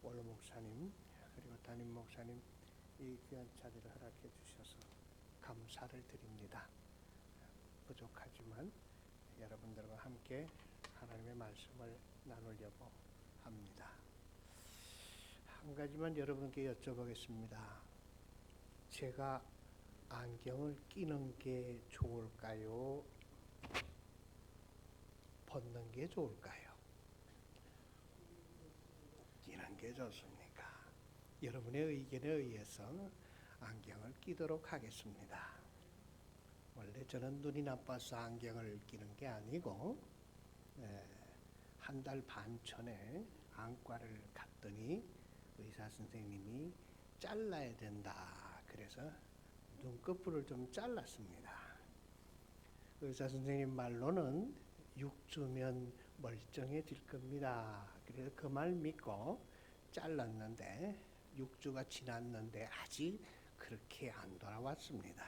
원로 목사님 그리고 담임 목사님 이 귀한 자리를 허락해 주셔서 감사를 드립니다. 부족하지만 여러분들과 함께 하나님의 말씀을 나누려고 합니다. 한 가지만 여러분께 여쭤보겠습니다. 제가 안경을 끼는 게 좋을까요? 벗는 게 좋을까요? 끼는 게 좋습니까? 여러분의 의견에 의해서 안경을 끼도록 하겠습니다. 원래 저는 눈이 나빠서 안경을 끼는 게 아니고 한 달 반 전에 안과를 갔더니 의사 선생님이 잘라야 된다 그래서 눈꺼풀을 좀 잘랐습니다. 의사 선생님 말로는 6주면 멀쩡해질 겁니다. 그래서 그 말 믿고 잘랐는데 6주가 지났는데 아직 그렇게 안 돌아왔습니다.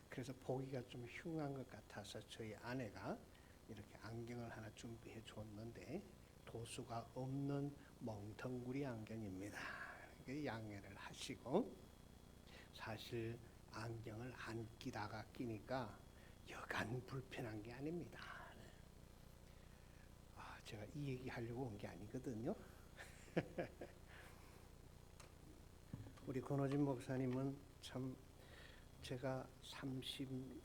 그래서 보기가 좀 흉한 것 같아서 저희 아내가 이렇게 안경을 하나 준비해 줬는데 도수가 없는 멍텅구리 안경입니다. 양해를 하시고, 사실 안경을 안 끼다가 끼니까 여간 불편한 게 아닙니다. 제가 이 얘기 하려고 온 게 아니거든요. 우리 권호진 목사님은 참 제가 35년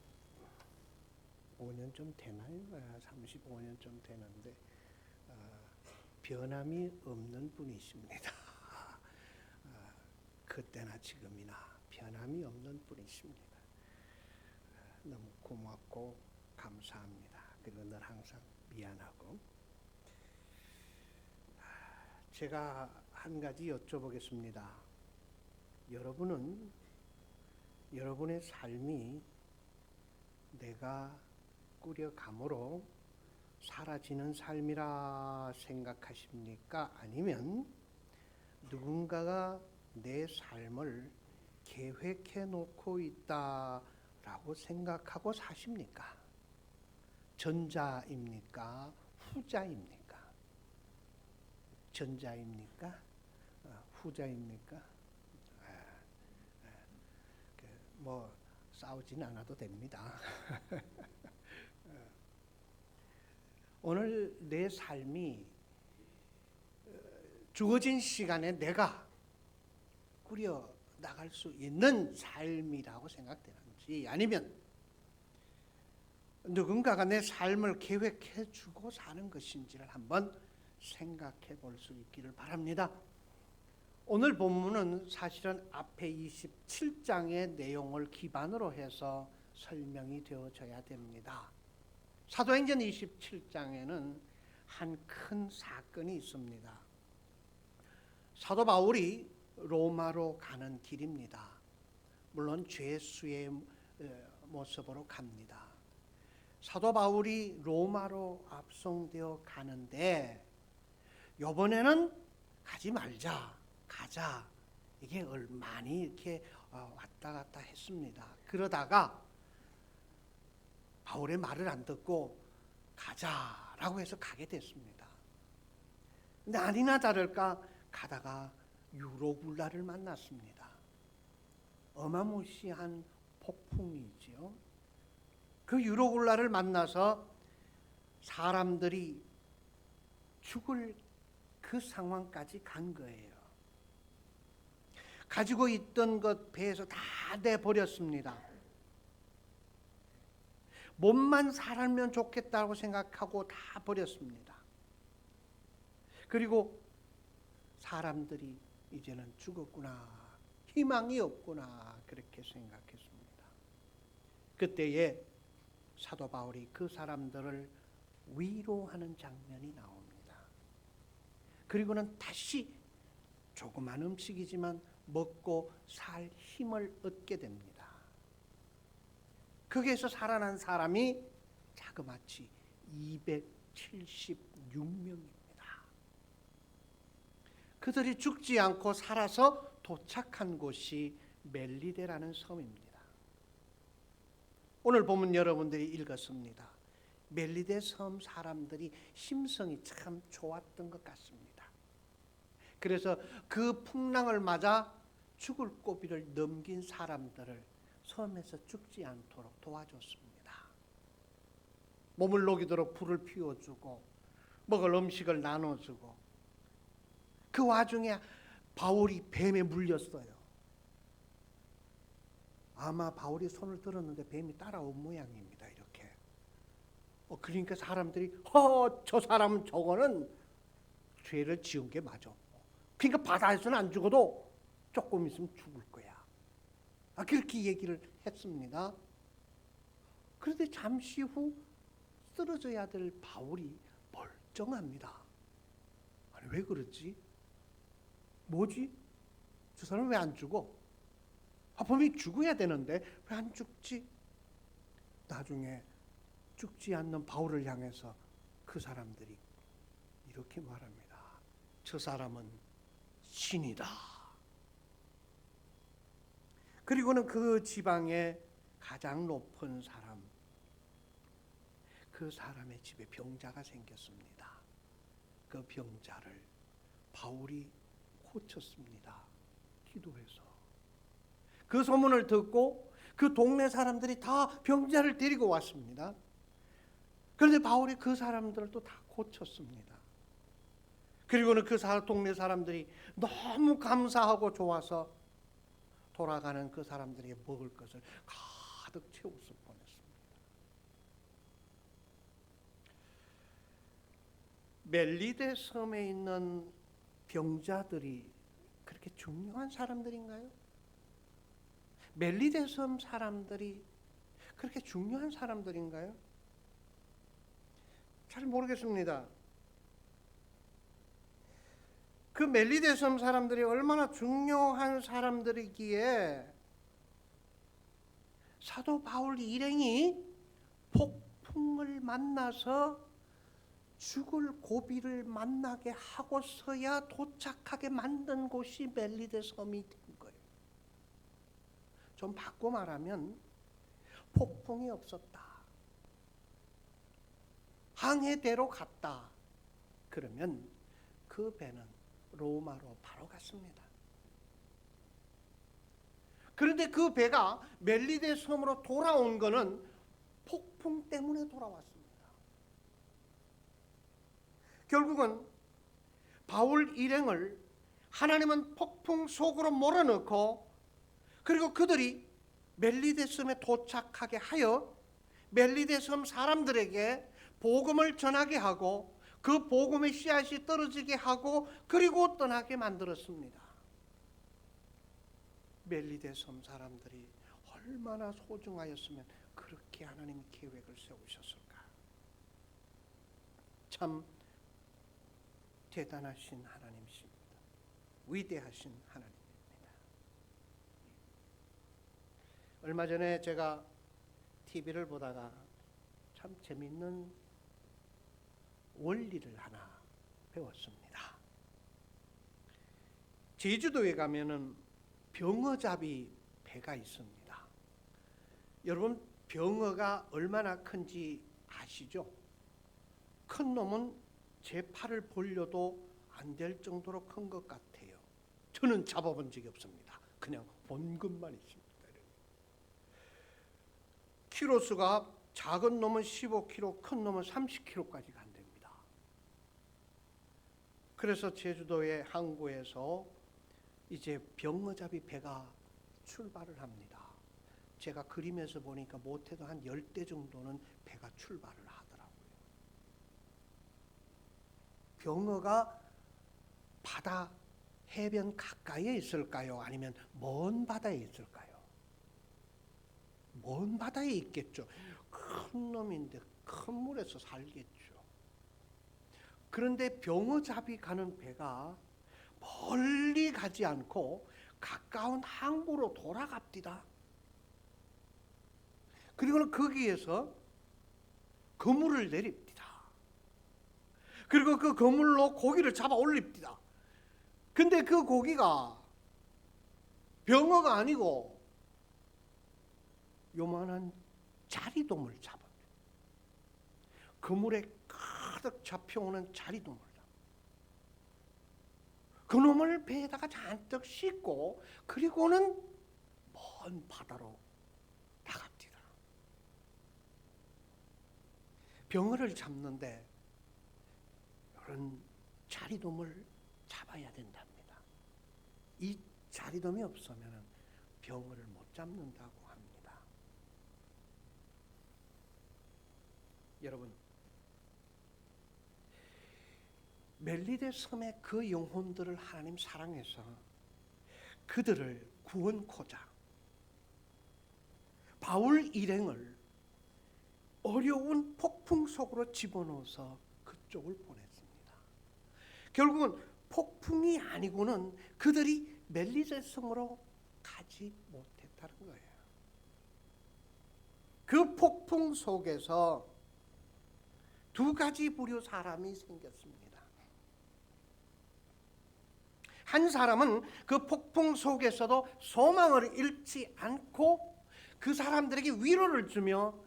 좀 되나요? 35년 좀 되는데 변함이 없는 분이십니다. 그때나 지금이나 변함이 없는 분이십니다. 너무 고맙고 감사합니다. 그리고 늘 항상 미안하고. 제가 한 가지 여쭤보겠습니다. 여러분은 여러분의 삶이 내가 꾸려감으로 사라지는 삶이라 생각하십니까? 아니면 누군가가 내 삶을 계획해 놓고 있다라고 생각하고 사십니까? 전자입니까? 후자입니까? 전자입니까? 후자입니까? 뭐 싸우진 않아도 됩니다. 오늘 내 삶이 주어진 시간에 내가 꾸려 나갈 수 있는 삶이라고 생각되는지, 아니면 누군가가 내 삶을 계획해 주고 사는 것인지를 한번 생각해 볼 수 있기를 바랍니다. 오늘 본문은 사실은 앞에 27장의 내용을 기반으로 해서 설명이 되어져야 됩니다. 사도행전 27장에는 한 큰 사건이 있습니다. 사도 바울이 로마로 가는 길입니다. 물론 죄수의 모습으로 갑니다. 사도 바울이 로마로 압송되어 가는데 이번에는 가지 말자, 가자, 이게 많이 이렇게 왔다 갔다 했습니다. 그러다가 바울의 말을 안 듣고 가자라고 해서 가게 됐습니다. 근데 아니나 다를까 가다가 유로굴라를 만났습니다. 어마무시한 폭풍이지요. 그 유로굴라를 만나서 사람들이 죽을 그 상황까지 간 거예요. 가지고 있던 것 배에서 다 내버렸습니다. 몸만 살면 좋겠다고 생각하고 다 버렸습니다. 그리고 사람들이 이제는 죽었구나, 희망이 없구나, 그렇게 생각했습니다. 그때에 사도 바울이 그 사람들을 위로하는 장면이 나옵니다. 그리고는 다시 조그만 음식이지만 먹고 살 힘을 얻게 됩니다. 거기에서 살아난 사람이 자그마치 276명입니다. 그들이 죽지 않고 살아서 도착한 곳이 멜리데라는 섬입니다. 오늘 보면 여러분들이 읽었습니다. 멜리데 섬 사람들이 심성이 참 좋았던 것 같습니다. 그래서 그 풍랑을 맞아 죽을 고비를 넘긴 사람들을 섬에서 죽지 않도록 도와줬습니다. 몸을 녹이도록 불을 피워주고 먹을 음식을 나눠주고, 그 와중에 바울이 뱀에 물렸어요. 아마 바울이 손을 들었는데 뱀이 따라온 모양입니다. 이렇게. 그러니까 사람들이 저 사람은 저거는 죄를 지은 게 맞아. 그러니까 바다에서는 안 죽어도 조금 있으면 죽을 거야. 그렇게 얘기를 했습니다. 그런데 잠시 후 쓰러져야 될 바울이 멀쩡합니다. 아니, 왜 그렇지? 뭐지? 저 사람은 왜 안 죽어? 분명히 죽어야 되는데 왜 안 죽지? 나중에 죽지 않는 바울을 향해서 그 사람들이 이렇게 말합니다. 저 사람은 신이다. 그리고는 그 지방의 가장 높은 사람, 그 사람의 집에 병자가 생겼습니다. 그 병자를 바울이 고쳤습니다. 기도해서. 그 소문을 듣고 그 동네 사람들이 다 병자를 데리고 왔습니다. 그런데 바울이 그 사람들도 다 고쳤습니다. 그리고는 그 동네 사람들이 너무 감사하고 좋아서 돌아가는 그 사람들에게 먹을 것을 가득 채워서 보냈습니다. 멜리데 섬에 있는 병자들이 그렇게 중요한 사람들인가요? 멜리데 섬 사람들이 그렇게 중요한 사람들인가요? 잘 모르겠습니다. 그 멜리데 섬 사람들이 얼마나 중요한 사람들이기에 사도 바울 일행이 폭풍을 만나서 죽을 고비를 만나게 하고서야 도착하게 만든 곳이 멜리데 섬이 된 거예요. 좀 바꿔 말하면 폭풍이 없었다, 항해대로 갔다, 그러면 그 배는 로마로 바로 갔습니다. 그런데 그 배가 멜리데 섬으로 돌아온 것은 폭풍 때문에 돌아왔습니다. 결국은 바울 일행을 하나님은 폭풍 속으로 몰아넣고, 그리고 그들이 멜리데 섬에 도착하게 하여 멜리데 섬 사람들에게 복음을 전하게 하고 그 복음의 씨앗이 떨어지게 하고 그리고 떠나게 만들었습니다. 멜리데 섬 사람들이 얼마나 소중하였으면 그렇게 하나님이 계획을 세우셨을까. 참 대단하신 하나님이십니다. 위대하신 하나님입니다. 얼마 전에 제가 TV를 보다가 참 재밌는 원리를 하나 배웠습니다. 제주도에 가면은 병어잡이 배가 있습니다. 여러분, 병어가 얼마나 큰지 아시죠? 큰 놈은 제 팔을 벌려도 안 될 정도로 큰 것 같아요. 저는 잡아본 적이 없습니다. 그냥 본 것만 있습니다. 키로수가 작은 놈은 15kg, 큰 놈은 30kg까지 간답니다. 그래서 제주도의 항구에서 이제 병어잡이 배가 출발을 합니다. 제가 그림에서 보니까 못해도 한 10대 정도는 배가 출발을 하더라고요. 병어가 바다 해변 가까이에 있을까요? 아니면 먼 바다에 있을까요? 먼 바다에 있겠죠. 큰 놈인데 큰 물에서 살겠죠. 그런데 병어잡이 가는 배가 멀리 가지 않고 가까운 항구로 돌아갑니다. 그리고는 거기에서 그물을 내립니다. 그리고 그 그물로 고기를 잡아 올립니다. 근데 그 고기가 병어가 아니고 요만한 자리돔을 잡아요. 그물에 가득 잡혀오는 자리돔을 잡아요. 그놈을 배에다가 잔뜩 싣고 그리고는 먼 바다로 나갑니다. 병어를 잡는데 이런 자리돔을 잡아야 된답니다. 이 자리돔이 없으면 병어를 못 잡는다고 합니다. 여러분, 멜리데 섬의 그 영혼들을 하나님 사랑해서 그들을 구원코자 바울 일행을 어려운 폭풍 속으로 집어넣어서 그쪽을 보냈습니다. 결국은 폭풍이 아니고는 그들이 멜리데 섬으로 가지 못했다는 거예요. 그 폭풍 속에서 두 가지 부류 사람이 생겼습니다. 한 사람은 그 폭풍 속에서도 소망을 잃지 않고 그 사람들에게 위로를 주며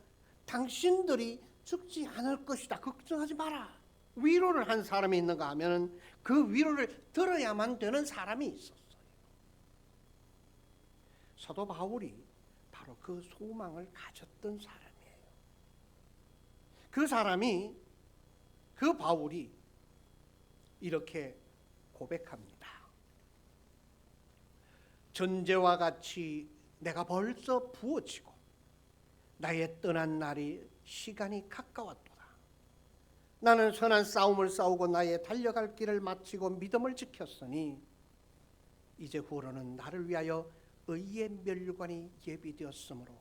당신들이 죽지 않을 것이다, 걱정하지 마라, 위로를 한 사람이 있는가 하면 그 위로를 들어야만 되는 사람이 있었어요. 사도 바울이 바로 그 소망을 가졌던 사람이에요. 그 사람이, 그 바울이 이렇게 고백합니다. 전제와 같이 내가 벌써 부어지고 나의 떠난 날이 시간이 가까웠도다. 나는 선한 싸움을 싸우고 나의 달려갈 길을 마치고 믿음을 지켰으니 이제 후로는 나를 위하여 의의 멸관이 예비되었으므로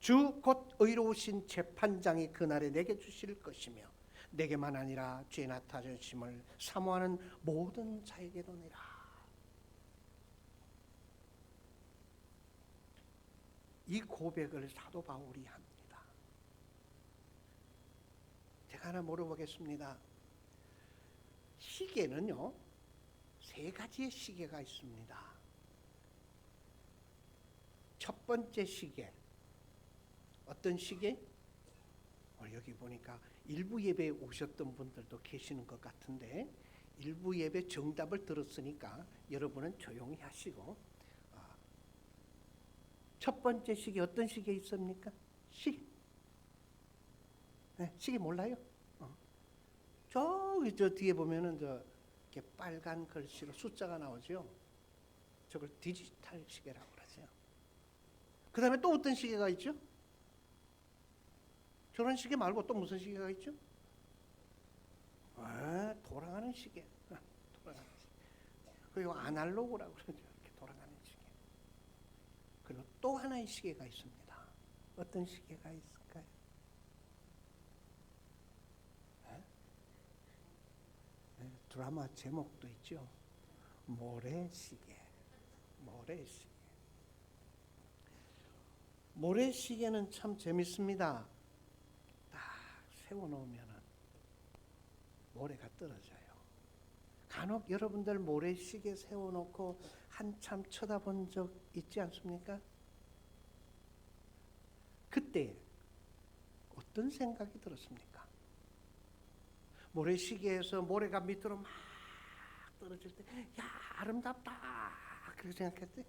주 곧 의로우신 재판장이 그날에 내게 주실 것이며 내게만 아니라 죄 나타주심을 사모하는 모든 자에게도니라. 이 고백을 사도 바울이 합니다. 제가 하나 물어보겠습니다. 시계는요, 세 가지의 시계가 있습니다. 첫 번째 시계, 어떤 시계? 여기 보니까 일부 예배에 오셨던 분들도 계시는 것 같은데 일부 예배 정답을 들었으니까 여러분은 조용히 하시고, 첫 번째 시계 어떤 시계 있습니까? 시계. 네, 시계 몰라요? 저기 저 뒤에 보면은 이렇게 빨간 글씨로 숫자가 나오죠. 저걸 디지털 시계라고 그러죠. 그 다음에 또 어떤 시계가 있죠? 저런 시계 말고 또 무슨 시계가 있죠? 돌아가는 시계. 돌아가는 시계. 그리고 아날로그라고 그러죠. 이렇게 돌아가는 시계. 그리고 또 하나의 시계가 있습니다. 어떤 시계가 있을까요? 드라마 제목도 있죠. 모래시계. 모래시계. 모래시계는 참 재밌습니다. 딱 세워놓으면 모래가 떨어져요. 간혹 여러분들 모래시계 세워놓고 한참 쳐다본 적 있지 않습니까? 그때 어떤 생각이 들었습니까? 모래시계에서 모래가 밑으로 막 떨어질 때, 야, 아름답다, 그렇게 생각했대?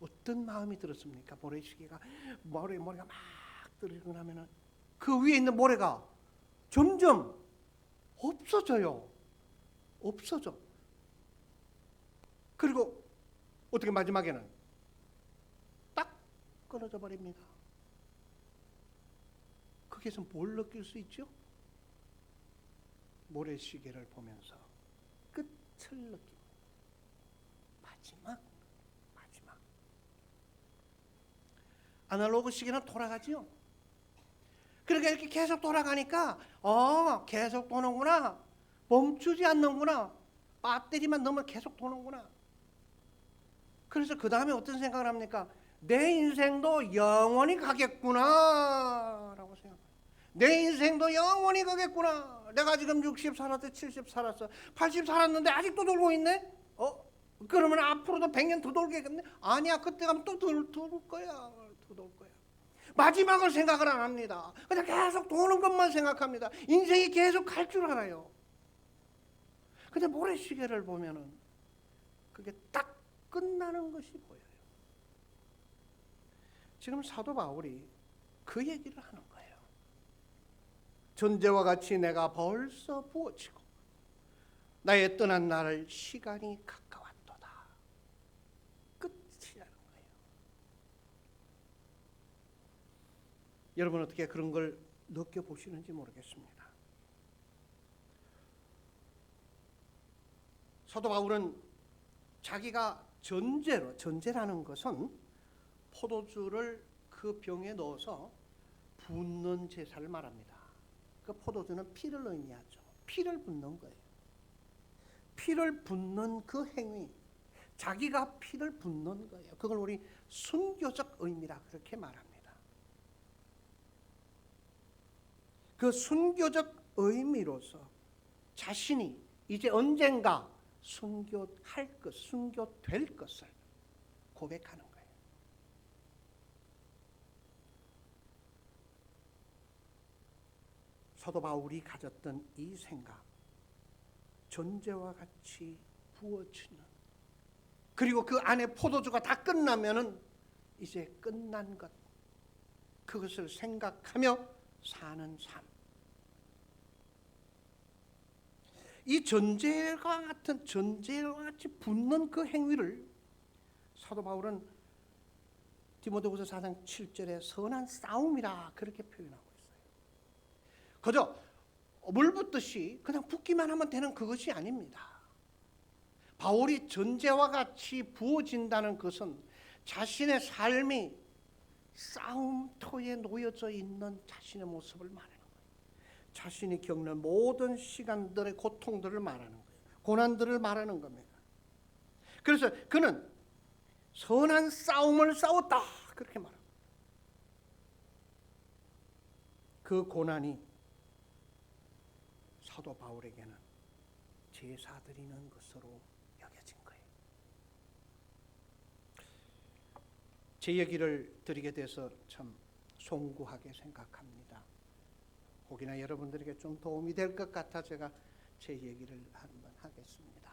어떤 마음이 들었습니까? 모래시계가 모래가 막 떨어지고 나면은 그 위에 있는 모래가 점점 없어져요. 없어져. 그리고 어떻게 마지막에는 딱 끊어져 버립니다. 거기에서 뭘 느낄 수 있죠? 모래시계를 보면서 끝을 느낍니다. 마지막. 아날로그 시계는 돌아가지요. 그러니까 이렇게 계속 돌아가니까 계속 도는구나. 멈추지 않는구나. 배터리만 넣으면 계속 도는구나. 그래서 그 다음에 어떤 생각을 합니까? 내 인생도 영원히 가겠구나 라고 생각해요. 내 인생도 영원히 가겠구나. 내가 지금 60 살았어, 70 살았어, 80 살았는데 아직도 돌고 있네? 그러면 앞으로도 100년 더 돌겠네? 아니야, 그때 가면 또 돌 거야. 더 돌 거야. 마지막을 생각을 안 합니다. 그냥 계속 도는 것만 생각합니다. 인생이 계속 갈 줄 알아요. 근데 모래시계를 보면은 그게 딱 끝나는 것이 보여요. 지금 사도 바울이 그 얘기를 하는 거예요. 전제와 같이 내가 벌써 부어지고 나의 떠난 날을 시간이 가까웠도다. 끝이라는 거예요. 여러분 어떻게 그런 걸 느껴보시는지 모르겠습니다. 사도 바울은 자기가 전제라는 것은 포도주를 그 병에 넣어서 붓는 제사를 말합니다. 그 포도주는 피를 의미하죠. 피를 붓는 거예요. 피를 붓는 그 행위, 자기가 피를 붓는 거예요. 그걸 우리 순교적 의미라 그렇게 말합니다. 그 순교적 의미로서 자신이 이제 언젠가 순교할 것, 순교될 것을 고백하는 거예요. 사도 바울이 가졌던 이 생각, 전제와 같이 부어지는, 그리고 그 안에 포도주가 다 끝나면은 이제 끝난 것, 그것을 생각하며 사는 삶. 이 전제와 같이 붙는 그 행위를 사도 바울은 디모데후서 4장 7절에 선한 싸움이라 그렇게 표현하고 있어요. 그저 물 붓듯이 그냥 붓기만 하면 되는 그것이 아닙니다. 바울이 전제와 같이 부어진다는 것은 자신의 삶이 싸움터에 놓여져 있는 자신의 모습을 말하는 거예요. 자신이 겪는 모든 시간들의 고통들을 말하는 거예요. 고난들을 말하는 겁니다. 그래서 그는 선한 싸움을 싸웠다 그렇게 말합니다. 그 고난이 사도 바울에게는 제사 드리는 것으로 여겨진 거예요. 제 얘기를 드리게 돼서 참 송구하게 생각합니다. 혹이나 여러분들에게 좀 도움이 될 것 같아 제가 제 얘기를 한번 하겠습니다.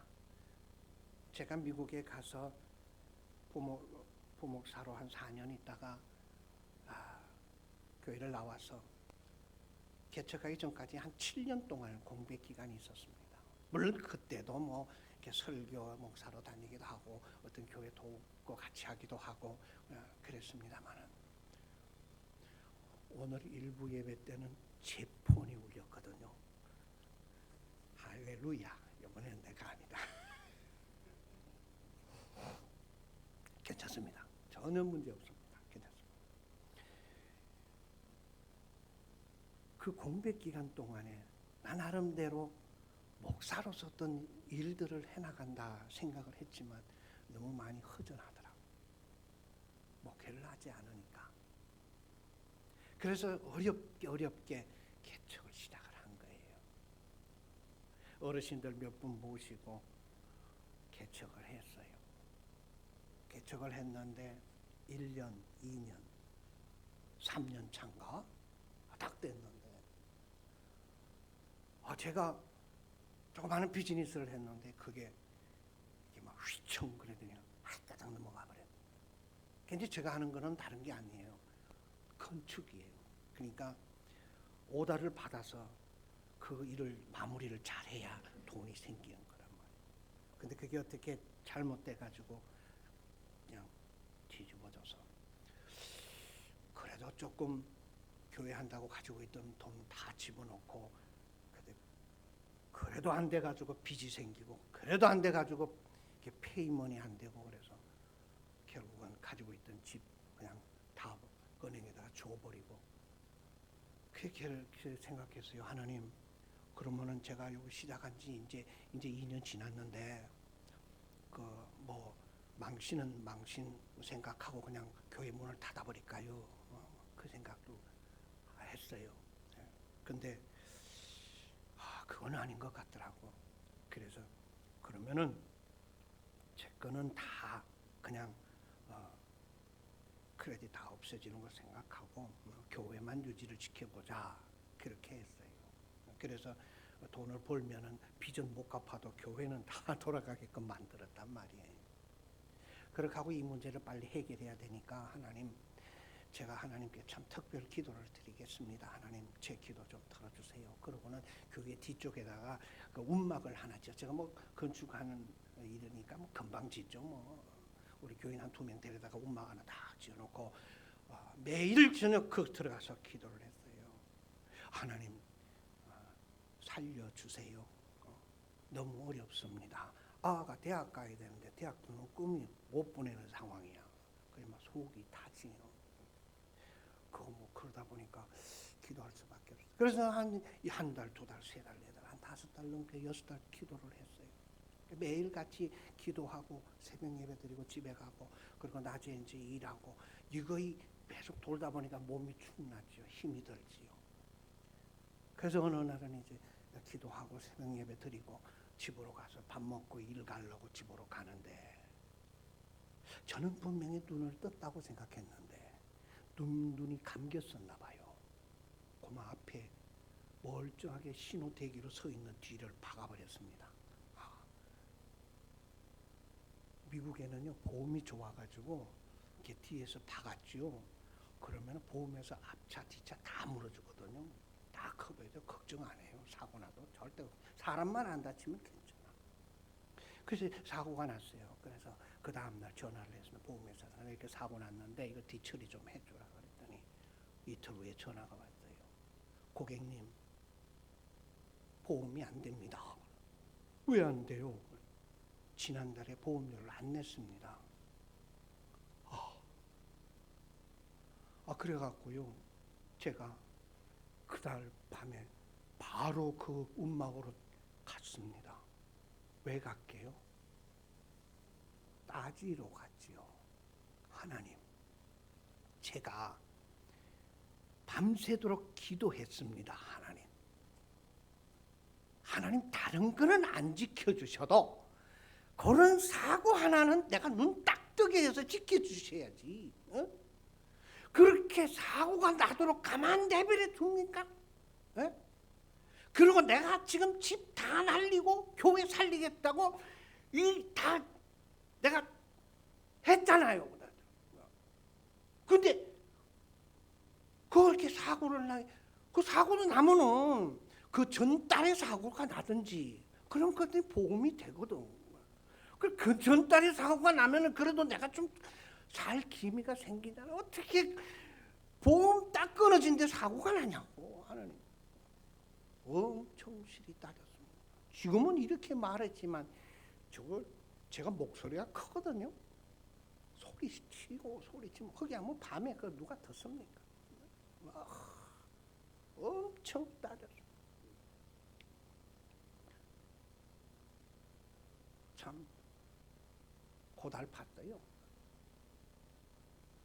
제가 미국에 가서 부목사로 한 4년 있다가 교회를 나와서 개척하기 전까지 한 7년 동안 공백 기간이 있었습니다. 물론 그때도 뭐 이렇게 설교 목사로 다니기도 하고 어떤 교회 돕고 같이 하기도 하고 그랬습니다만은 오늘 일부 예배 때는 제 폰이 울렸거든요. 할렐루야. 이번엔 내가 아니다. 괜찮습니다. 전혀 문제 없습니다. 괜찮습니다. 그 공백 기간 동안에 나 나름대로 목사로서 어떤 일들을 해나간다 생각을 했지만 너무 많이 허전하더라고요. 목회를 하지 않으니까. 그래서 어렵게 개척을 시작을 한 거예요. 어르신들 몇 분 모시고 개척을 했어요. 개척을 했는데 1년, 2년, 3년 차인가 딱 됐는데 제가 조그마한 비즈니스를 했는데 그게 막 휘청 그러더니 한가닥 넘어가 버려요. 근데 제가 하는 거는 다른 게 아니에요. 건축이에요. 그러니까 오다를 받아서 그 일을 마무리를 잘해야 돈이 생기는 거란 말이에요. 근데 그게 어떻게 잘못돼가지고 그냥 뒤집어져서 그래도 조금 교회 한다고 가지고 있던 돈 다 집어넣고 그래도 안 돼가지고 빚이 생기고 그래도 안 돼가지고 페이먼이 안 되고 그래서 결국은 가지고 있던 집 그냥 다 은행에다가 줘버리고 그렇게 생각했어요. 하나님, 그러면은 제가 여기 시작한 지 이제 2년 지났는데 뭐 망신은 망신 생각하고 그냥 교회 문을 닫아버릴까요? 그 생각도 했어요. 근데 그건 아닌 것 같더라고. 그래서 그러면은 제 거는 다 그냥 크레딧 다 없어지는 걸 생각하고 교회만 유지를 지켜보자 그렇게 했어요. 그래서 돈을 벌면은 빚은 못 갚아도 교회는 다 돌아가게끔 만들었단 말이에요. 그렇게 하고 이 문제를 빨리 해결해야 되니까 하나님, 제가 하나님께 참 특별 기도를 드리겠습니다. 하나님 제 기도 좀 들어주세요. 그러고는 교회 뒤쪽에다가 그 움막을 하나 지어, 제가 뭐 건축하는 일이니까 뭐 금방 짓죠. 뭐 우리 교인 한 2명 데려다가 움막 하나 다 지어놓고 매일 저녁 그 들어가서 기도를 했어요. 하나님 살려주세요. 너무 어렵습니다. 아가 대학 가야 되는데 대학 등록 꿈이 못 보내는 상황이야. 그래 막 속이 타지요. 그거 뭐 그러다 보니까 기도할 수밖에 없어요. 그래서 한 달, 2달, 3달, 4달, 한 5달 넘게 6달 기도를 했어요. 매일 같이 기도하고 새벽 예배 드리고 집에 가고, 그리고 낮에 이제 일하고, 이거이 계속 돌다 보니까 몸이 축나지요. 힘이 들지요. 그래서 어느 날은 이제 기도하고 새벽 예배 드리고 집으로 가서 밥 먹고 일 가려고 집으로 가는데, 저는 분명히 눈을 떴다고 생각했는데 눈이 감겼었나 봐요. 고마 앞에 멀쩡하게 신호 대기로 서 있는 뒤를 박아버렸습니다. 미국에는요 보험이 좋아가지고 이렇게 뒤에서 박았죠. 그러면 보험에서 앞차 뒤차 다 물어주거든요. 다 커버해서 걱정 안 해요. 사고 나도 절대, 사람만 안 다치면 괜찮아. 그래서 사고가 났어요. 그래서 그 다음날 전화를 했으면 보험회사에서 이렇게 사고 났는데 이거 뒤처리 좀 해주라 그랬더니 이틀 후에 전화가 왔어요. 고객님, 보험이 안 됩니다. 왜 안 돼요? 지난달에 보험료를 안 냈습니다. 그래갖고요, 제가 그날 밤에 바로 그 움막으로 갔습니다. 왜 갔게요? 따지러 갔지요. 하나님, 제가 밤새도록 기도했습니다. 하나님 다른 거는 안 지켜주셔도 그런 사고 하나는 내가 눈 딱 뜨게 해서 지켜주셔야지. 그렇게 사고가 나도록 가만 내버려 둡니까? 그리고 내가 지금 집 다 날리고 교회 살리겠다고 일 다 내가 했잖아요. 근데 그렇게 사고를 그 사고도 나면은 그 전달에 사고가 나든지 그런 것들이 보험이 되거든. 그 전달에 사고가 나면은 그래도 내가 좀 살 기미가 생기잖아. 어떻게 보험 딱 끊어진 데 사고가 나냐고. 하나님 엄청 실이 따졌습니다. 지금은 이렇게 말했지만 저걸 제가 목소리가 크거든요. 소리치고 소리치면 거기 하면 밤에 그 누가 듣습니까? 엄청 따졌습니다. 참 고달팠어요.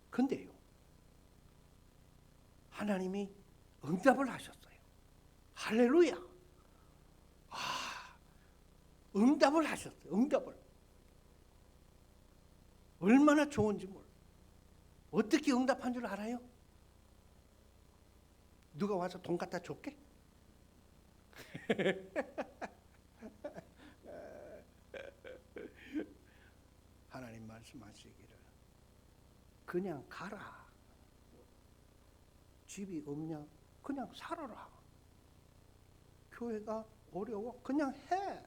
근데요, 하나님이 응답을 하셨어요. 할렐루야. 응답을 하셨어요. 응답을. 얼마나 좋은지 몰라요. 어떻게 응답한 줄 알아요? 누가 와서 돈 갖다 줬게? 하나님 말씀하시기를 그냥 가라. 집이 없냐? 그냥 살아라. 교회가 어려워? 그냥 해.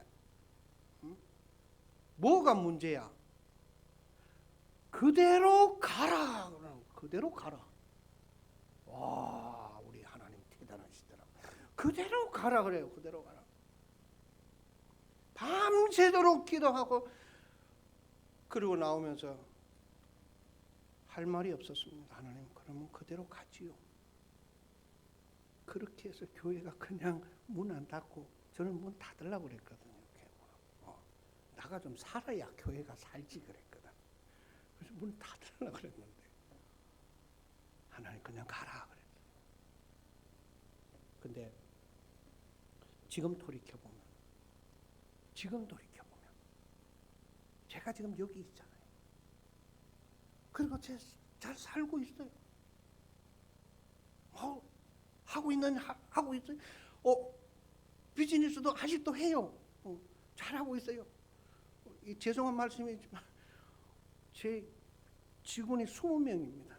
뭐가 문제야? 그대로 가라. 그대로 가라. 와, 우리 하나님 대단하시더라고. 그대로 가라 그래요. 그대로 가라. 밤새도록 기도하고 그리고 나오면서 할 말이 없었습니다. 하나님, 그러면 그대로 가지요. 그렇게 해서 교회가 그냥 문 안 닫고, 저는 문 닫으려고 그랬거든요. 나가 좀 살아야 교회가 살지 그랬거든. 그래서 문 닫으려고 그랬는데 하나님 그냥 가라 그랬어요. 근데 지금 돌이켜보면 제가 지금 여기 있잖아요. 그리고 잘 살고 있어요. 하고 있어요. 비즈니스도 아직도 해요. 잘하고 있어요. 죄송한 말씀이지만 제 직원이 20명입니다.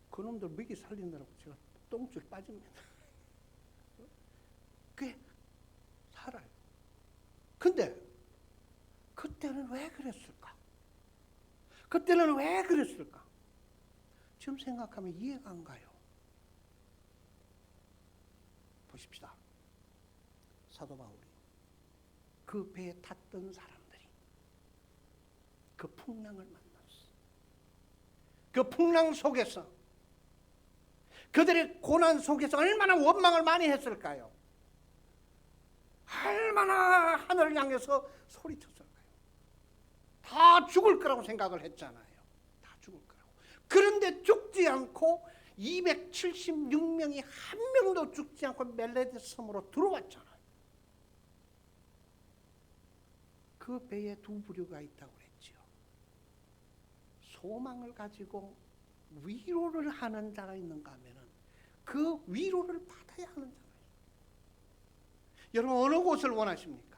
그놈들 먹이 살리느라고 제가 똥줄 빠집니다. 꽤 살아요. 근데 그때는 왜 그랬을까? 그때는 왜 그랬을까? 지금 생각하면 이해가 안 가요. 보십시다. 사도 바울이 그 배에 탔던 사람들이 그 풍랑을 만났어. 그 풍랑 속에서 그들의 고난 속에서 얼마나 원망을 많이 했을까요? 얼마나 하늘을 향해서 소리쳤을까요? 다 죽을 거라고 생각을 했잖아요. 다 죽을 거라고. 그런데 죽지 않고 276명이 한 명도 죽지 않고 멜레데 섬으로 들어왔잖아요. 그 배에 두 부류가 있다고 그랬죠. 소망을 가지고 위로를 하는 자가 있는가 하면은 그 위로를 받아야 하는 자가 있어요. 여러분 어느 곳을 원하십니까?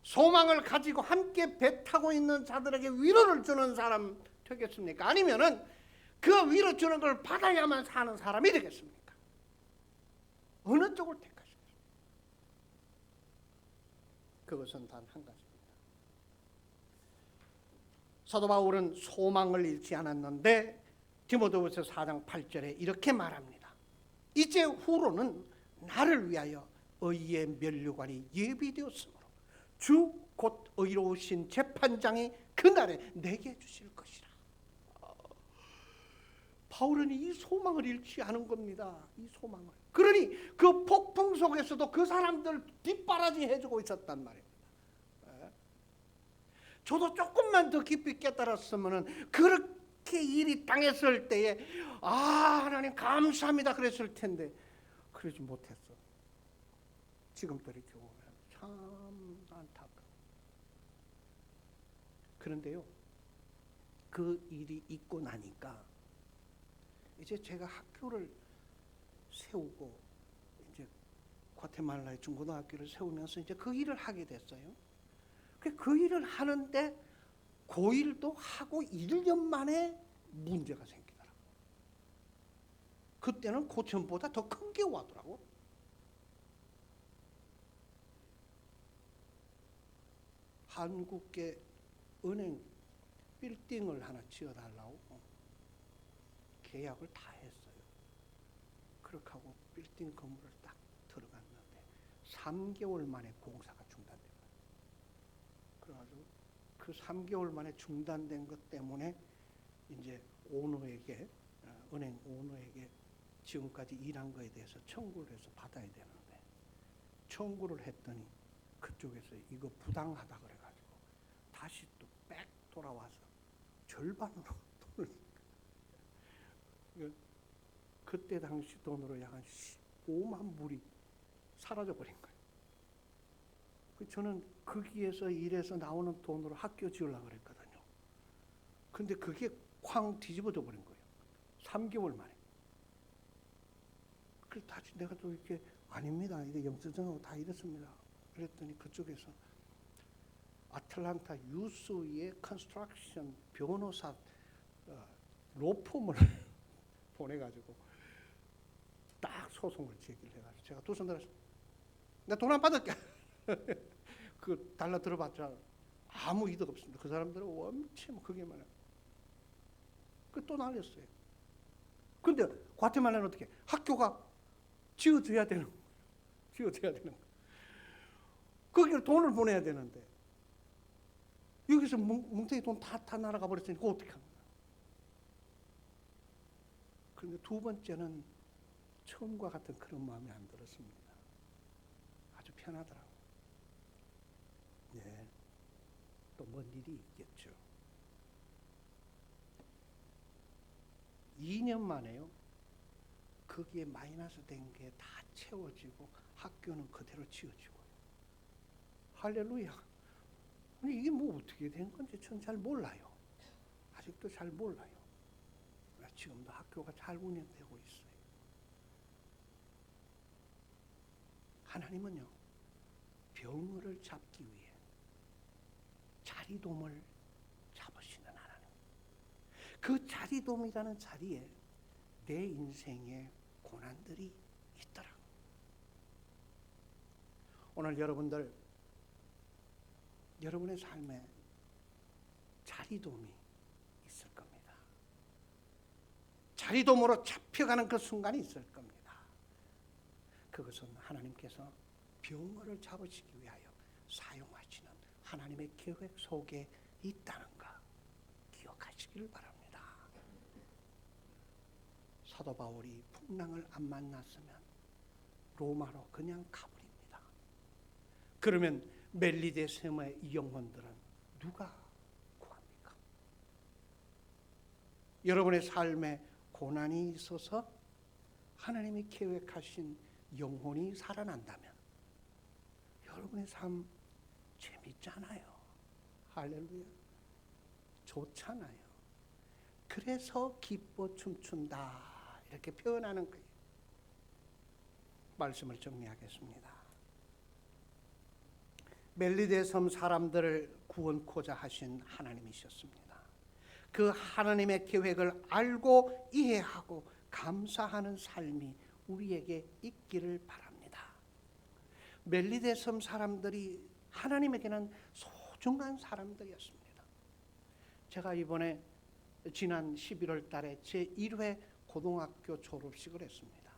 소망을 가지고 함께 배 타고 있는 자들에게 위로를 주는 사람 되겠습니까? 아니면은 그 위로 주는 걸 받아야만 사는 사람이 되겠습니까? 어느 쪽을 택하시겠습니까? 그것은 단 한 가지입니다. 사도 바울은 소망을 잃지 않았는데 디모데후서 4장 8절에 이렇게 말합니다. 이제 후로는 나를 위하여 의의 면류관이 예비되었으므로 주 곧 의로우신 재판장이 그날에 내게 주실 것이라. 바울은 이 소망을 잃지 않은 겁니다. 이 소망을. 그러니 그 폭풍 속에서도 그 사람들 뒷바라지 해주고 있었단 말입니다. 저도 조금만 더 깊이 깨달았으면 그렇게 일이 당했을 때에 하나님 감사합니다 그랬을 텐데 그러지 못했어. 지금 돌이켜보면 참 안타까워. 그런데요, 그 일이 있고 나니까 이제 제가 학교를 세우고 이제 과테말라의 중고등학교를 세우면서 이제 그 일을 하게 됐어요. 그 일을 하는데 고1도 하고 1년 만에 문제가 생기더라고요. 그때는 고점보다 더 큰 게 와더라고. 한국계 은행 빌딩을 하나 지어달라고 계약을 다 했어요. 그렇게 하고 빌딩 건물을 딱 들어갔는데 3개월 만에 공사가 중단된 거예요. 그래가지고 그 3개월 만에 중단된 것 때문에 이제 오너에게, 은행 오너에게 지금까지 일한 거에 대해서 청구를 해서 받아야 되는데 청구를 했더니 그쪽에서 이거 부당하다 그래가지고 다시 또 백 돌아와서 절반으로 돈을 그때 당시 돈으로 약 한 15만 불이 사라져버린 거예요. 저는 거기에서 일해서 나오는 돈으로 학교 지으려고 그랬거든요. 근데 그게 쾅 뒤집어져 버린 거예요. 3개월 만에. 그래서 다시 내가 또 이렇게 아닙니다. 이게 영수증하고 다 이렇습니다. 그랬더니 그쪽에서 아틀란타 유스의 컨스트럭션 변호사 로펌을 보내가지고 딱 소송을 제기를 해가지고 제가 두 손 들어서 나 돈 안 받을게. 그 달러 들어봤자 아무 이득 없습니다. 그 사람들은 엄청 그게만 해요. 그 또 날렸어요. 근데 과테말라는 어떻게 학교가 지어져야 되는 거예요. 지어져야 되는 거예요. 거기를 돈을 보내야 되는데 여기서 뭉텅이 돈 다 날아가 버렸으니 그거 어떻게 합니까? 그런데 두 번째는 처음과 같은 그런 마음이 안 들었습니다. 아주 편하더라고요. 네, 또 뭔 일이 있겠죠. 2년 만에요. 거기에 마이너스 된 게 다 채워지고 학교는 그대로 지어지고요. 할렐루야. 근데 이게 뭐 어떻게 된 건지 저는 잘 몰라요. 아직도 잘 몰라요. 지금도 학교가 잘 운영되고 있어요. 하나님은요, 병을 잡기 위해 자리돔을 잡으시는 하나님. 그 자리돔이라는 자리에 내 인생의 고난들이 있더라. 오늘 여러분의 삶에 자리돔이 있을 겁니다. 자리돔으로 잡혀가는 그 순간이 있을 겁니다. 그것은 하나님께서 병을 잡으시기 위하여 사용하시는 하나님의 계획 속에 있다는 것 기억하시길 바랍니다. 사도 바울이 풍랑을 안 만났으면 로마로 그냥 가버립니다. 그러면 멜리데 섬의 영혼들은 누가 구합니까? 여러분의 삶에 고난이 있어서 하나님이 계획하신 영혼이 살아난다면 여러분의 삶 재밌잖아요. 할렐루야. 좋잖아요. 그래서 기뻐 춤춘다 이렇게 표현하는 거예요. 말씀을 정리하겠습니다. 멜리데 섬 사람들을 구원코자 하신 하나님이셨습니다. 그 하나님의 계획을 알고 이해하고 감사하는 삶이 우리에게 있기를 바랍니다. 멜리데 섬 사람들이 하나님에게는 소중한 사람들이었습니다. 제가 이번에 지난 11월 달에 제1회 고등학교 졸업식을 했습니다.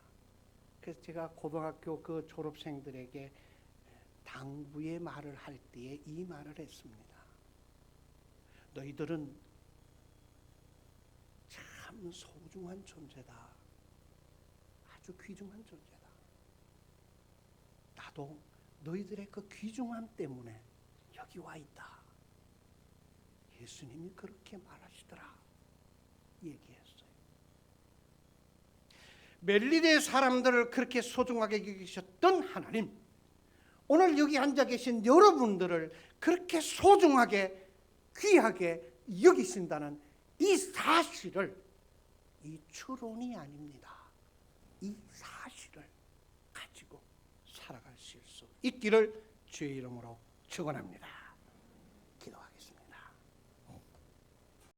그래서 제가 고등학교 그 졸업생들에게 당부의 말을 할 때에 이 말을 했습니다. 너희들은 참 소중한 존재다. 아주 귀중한 존재다. 나도 너희들의 그 귀중함 때문에 여기 와 있다. 예수님이 그렇게 말하시더라. 얘기했어요. 멜리데 사람들을 그렇게 소중하게 여기셨던 하나님, 오늘 여기 앉아 계신 여러분들을 그렇게 소중하게 귀하게 여기신다는 이 사실을, 이 추론이 아닙니다. 이 사실을 가지고 살아가실 수 있기를 주의 이름으로 축원합니다.